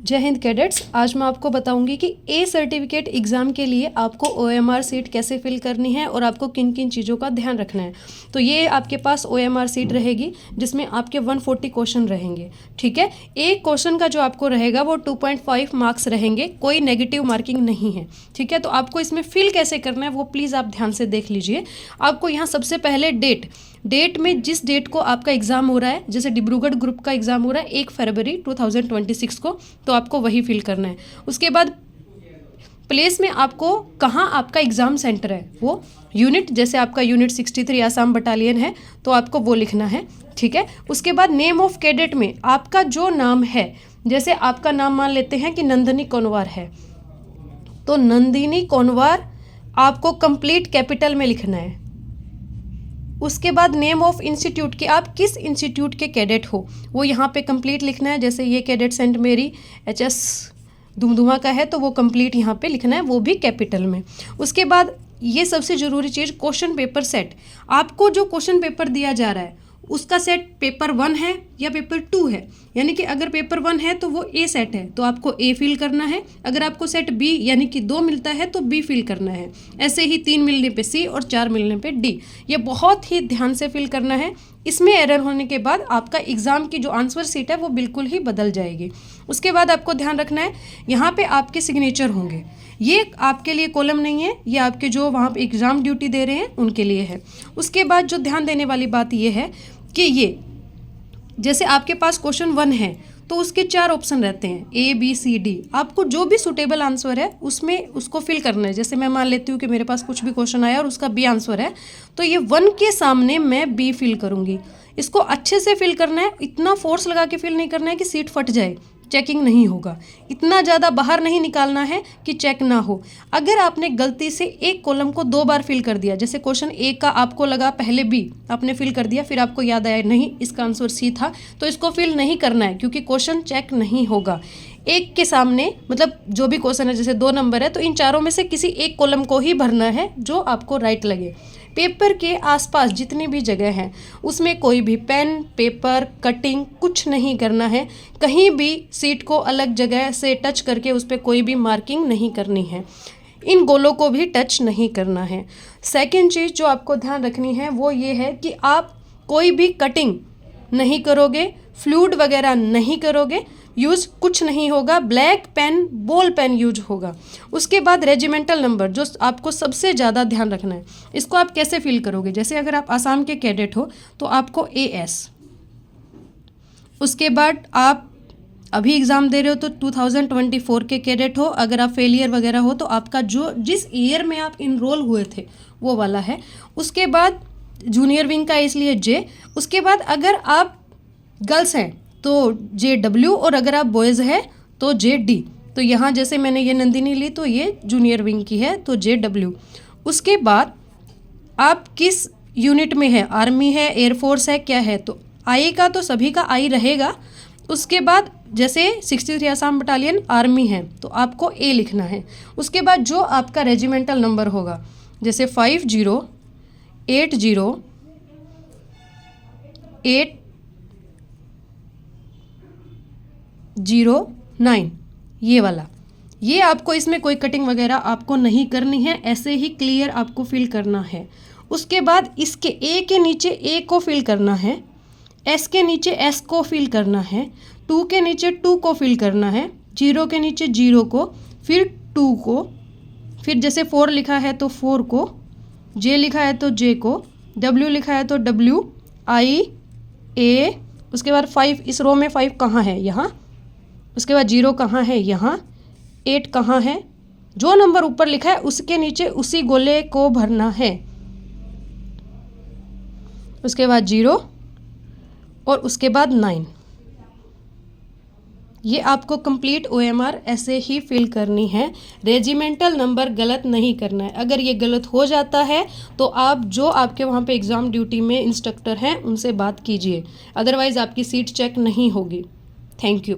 जय हिंद कैडेट्स। आज मैं आपको बताऊंगी कि ए सर्टिफिकेट एग्ज़ाम के लिए आपको OMR सीट कैसे फिल करनी है और आपको किन किन चीज़ों का ध्यान रखना है। तो ये आपके पास OMR सीट रहेगी जिसमें आपके 140 क्वेश्चन रहेंगे। ठीक है, एक क्वेश्चन का जो आपको रहेगा वो 2.5 मार्क्स रहेंगे, कोई नेगेटिव मार्किंग नहीं है। ठीक है, तो आपको इसमें फिल कैसे करना है वो प्लीज़ आप ध्यान से देख लीजिए। आपको यहाँ सबसे पहले डेट में जिस डेट को आपका एग्ज़ाम हो रहा है, जैसे डिब्रूगढ़ ग्रुप का एग्ज़ाम हो रहा है 1 फरवरी 2026 को, तो आपको वही फिल करना है। उसके बाद प्लेस में आपको कहाँ आपका एग्ज़ाम सेंटर है, वो यूनिट, जैसे आपका यूनिट 63 आसाम बटालियन है तो आपको वो लिखना है। ठीक है, उसके बाद नेम ऑफ कैडेट में आपका जो नाम है, जैसे आपका नाम मान लेते हैं कि नंदिनी कोनवार है, तो नंदिनी कोनवार आपको कंप्लीट कैपिटल में लिखना है। उसके बाद नेम ऑफ इंस्टीट्यूट के, आप किस इंस्टीट्यूट के कैडेट हो वो यहाँ पे कंप्लीट लिखना है। जैसे ये कैडेट सेंट मेरी HS दुमदुमा का है तो वो कंप्लीट यहाँ पे लिखना है, वो भी कैपिटल में। उसके बाद ये सबसे ज़रूरी चीज़, क्वेश्चन पेपर सेट। आपको जो क्वेश्चन पेपर दिया जा रहा है उसका सेट पेपर 1 है या पेपर 2 है, यानी कि अगर पेपर 1 है तो वो A सेट है तो आपको A फिल करना है। अगर आपको सेट B यानी कि 2 मिलता है तो B फिल करना है। ऐसे ही 3 मिलने पे C और 4 मिलने पे D। ये बहुत ही ध्यान से फिल करना है। इसमें एरर होने के बाद आपका एग्ज़ाम की जो आंसर सीट है वो बिल्कुल ही बदल जाएगी। उसके बाद आपको ध्यान रखना है यहाँ पे आपके सिग्नेचर होंगे। ये आपके लिए कॉलम नहीं है, ये आपके जो वहाँ पे एग्ज़ाम ड्यूटी दे रहे हैं उनके लिए है। उसके बाद जो ध्यान देने वाली बात ये है कि ये जैसे आपके पास क्वेश्चन 1 है तो उसके 4 ऑप्शन रहते हैं A B C D। आपको जो भी सुटेबल आंसर है उसमें उसको फिल करना है। जैसे मैं मान लेती हूँ कि मेरे पास कुछ भी क्वेश्चन आया और उसका B आंसर है तो ये 1 के सामने मैं B फिल करूँगी। इसको अच्छे से फिल करना है, इतना फोर्स लगा के फिल नहीं करना है कि सीट फट जाए, चेकिंग नहीं होगा। इतना ज़्यादा बाहर नहीं निकालना है कि चेक ना हो। अगर आपने गलती से एक कॉलम को 2 बार फिल कर दिया, जैसे क्वेश्चन A का आपको लगा पहले B आपने फिल कर दिया, फिर आपको याद आया नहीं इसका आंसर C था, तो इसको फिल नहीं करना है क्योंकि क्वेश्चन चेक नहीं होगा। एक के सामने मतलब जो भी क्वेश्चन है, जैसे 2 नंबर है तो इन चारों में से किसी एक कॉलम को ही भरना है जो आपको राइट लगे। पेपर के आसपास जितनी भी जगह हैं उसमें कोई भी पेन पेपर कटिंग कुछ नहीं करना है। कहीं भी सीट को अलग जगह से टच करके उस पर कोई भी मार्किंग नहीं करनी है। इन गोलों को भी टच नहीं करना है। सेकंड चीज़ जो आपको ध्यान रखनी है वो ये है कि आप कोई भी कटिंग नहीं करोगे, फ्लूइड वगैरह नहीं करोगे, यूज़ कुछ नहीं होगा, black pen ball pen use होगा। उसके बाद रेजिमेंटल नंबर जो आपको सबसे ज़्यादा ध्यान रखना है, इसको आप कैसे फिल करोगे। जैसे अगर आप आसाम के कैडेट हो तो आपको AS, उसके बाद आप अभी एग्ज़ाम दे रहे हो तो 2024 के कैडेट हो, अगर आप फेलियर वगैरह हो तो आपका जो जिस ईयर में आप इनरोल हुए थे वो वाला है। उसके बाद जूनियर विंग का इसलिए J। उसके बाद अगर आप गर्ल्स हैं तो JW और अगर आप बॉयज़ हैं तो JD। तो यहाँ जैसे मैंने ये नंदिनी ली तो ये जूनियर विंग की है तो JW। उसके बाद आप किस यूनिट में है, आर्मी है एयरफोर्स है क्या है, तो I का तो सभी का I रहेगा। उसके बाद जैसे 63 आसाम बटालियन आर्मी है तो आपको A लिखना है। उसके बाद जो आपका रेजिमेंटल नंबर होगा, जैसे 508089 ये वाला, ये आपको इसमें कोई कटिंग वगैरह आपको नहीं करनी है, ऐसे ही क्लियर आपको फिल करना है। उसके बाद इसके A के नीचे A को फिल करना है, S के नीचे S को फिल करना है, 2 के नीचे 2 को फिल करना है, 0 के नीचे 0 को, फिर 2 को, फिर जैसे 4 लिखा है तो 4 को, J लिखा है तो J को, W लिखा है तो W, I A। उसके बाद 5, इस रो में 5 कहाँ है, यहाँ। उसके बाद 0 कहाँ है, यहाँ। 8 कहाँ है, जो नंबर ऊपर लिखा है उसके नीचे उसी गोले को भरना है। उसके बाद 0 और उसके बाद 9। ये आपको कंप्लीट OMR ऐसे ही फिल करनी है। रेजिमेंटल नंबर गलत नहीं करना है। अगर ये गलत हो जाता है तो आप जो आपके वहाँ पे एग्ज़ाम ड्यूटी में इंस्ट्रक्टर हैं उनसे बात कीजिए, अदरवाइज़ आपकी सीट चेक नहीं होगी। Thank you.